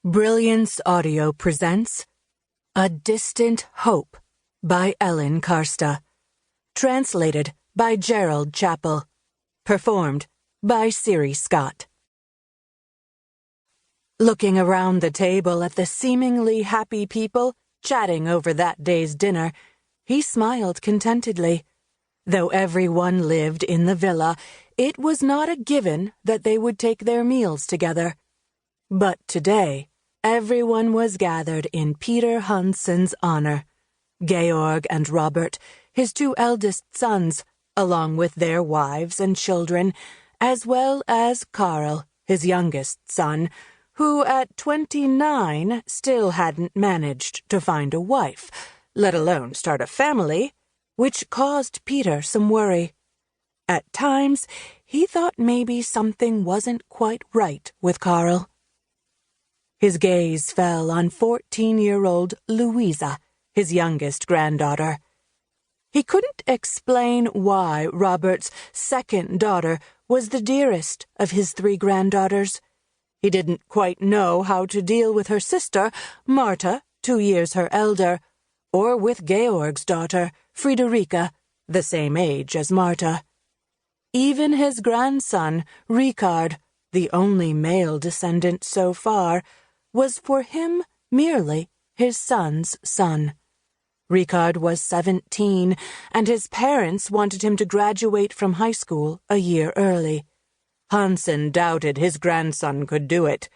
Brilliance Audio presents A Distant Hope by Ellin Carsta. Translated by Gerald Chappell. Performed by Siri Scott. Looking around the table at the seemingly happy people chatting over that day's dinner, he smiled contentedly. Though everyone lived in the villa, it was not a given that they would take their meals together. But today, everyone was gathered in Peter Hansen's honor. Georg and Robert, his two eldest sons, along with their wives and children, as well as Karl, his youngest son, who at 29 still hadn't managed to find a wife, let alone start a family, which caused Peter some worry. At times, he thought maybe something wasn't quite right with Karl. His gaze fell on 14-year-old Luise, his youngest granddaughter. He couldn't explain why Robert's second daughter was the dearest of his three granddaughters. He didn't quite know how to deal with her sister, Marta, 2 years her elder, or with Georg's daughter, Friederike, the same age as Marta. Even his grandson, Richard, the only male descendant so far, was for him merely his son's son. Richard was 17, and his parents wanted him to graduate from high school a year early. Hansen doubted his grandson could do it.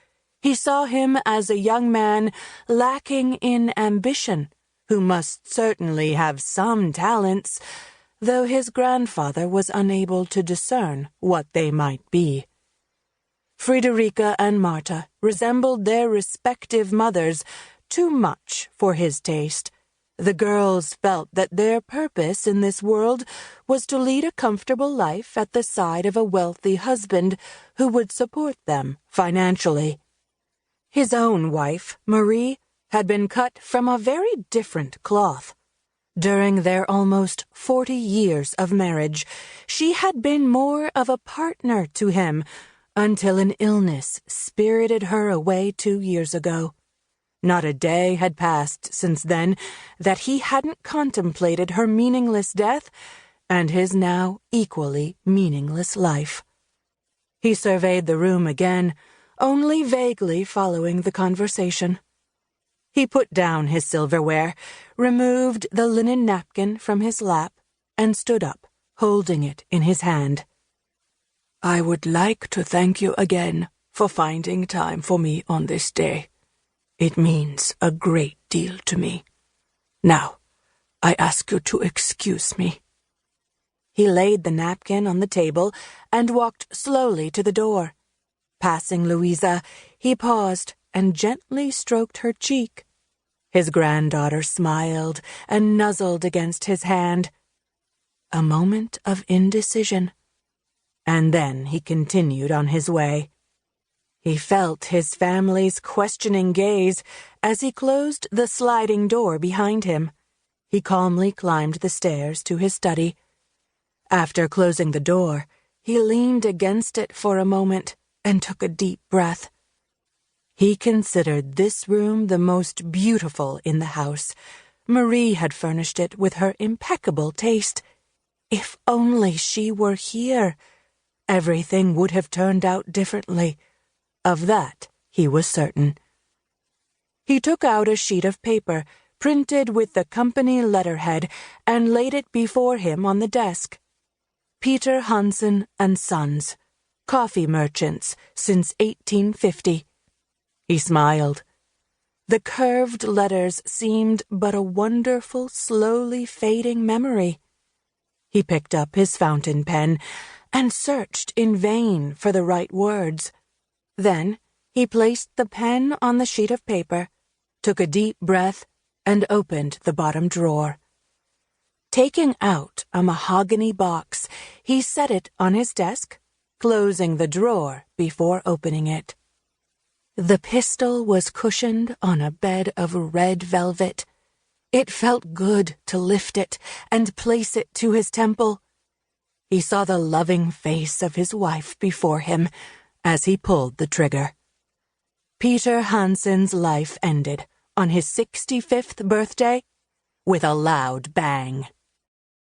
He saw him as a young man lacking in ambition, who must certainly have some talents, though his grandfather was unable to discern what they might be. Friederike and Marta resembled their respective mothers too much for his taste. The girls felt that their purpose in this world was to lead a comfortable life at the side of a wealthy husband who would support them financially. His own wife, Marie, had been cut from a very different cloth. During their almost 40 years of marriage, she had been more of a partner to him, until an illness spirited her away 2 years ago. Not a day had passed since then that he hadn't contemplated her meaningless death and his now equally meaningless life. He surveyed the room again, only vaguely following the conversation. He put down his silverware, removed the linen napkin from his lap, and stood up, holding it in his hand. "I would like to thank you again for finding time for me on this day. It means a great deal to me. Now, I ask you to excuse me." He laid the napkin on the table and walked slowly to the door. Passing Luise, he paused and gently stroked her cheek. His granddaughter smiled and nuzzled against his hand. A moment of indecision. And then he continued on his way. He felt his family's questioning gaze as he closed the sliding door behind him. He calmly climbed the stairs to his study. After closing the door, he leaned against it for a moment and took a deep breath. He considered this room the most beautiful in the house. Marie had furnished it with her impeccable taste. If only she were here, everything would have turned out differently. Of that he was certain. He took out a sheet of paper, printed with the company letterhead, and laid it before him on the desk. Peter Hansen and Sons, coffee merchants since 1850. He smiled. The curved letters seemed but a wonderful, slowly fading memory. He picked up his fountain pen and searched in vain for the right words. Then he placed the pen on the sheet of paper, took a deep breath, and opened the bottom drawer. Taking out a mahogany box, he set it on his desk, closing the drawer before opening it. The pistol was cushioned on a bed of red velvet. It felt good to lift it and place it to his temple. He saw the loving face of his wife before him as he pulled the trigger. Peter Hansen's life ended on his 65th birthday with a loud bang.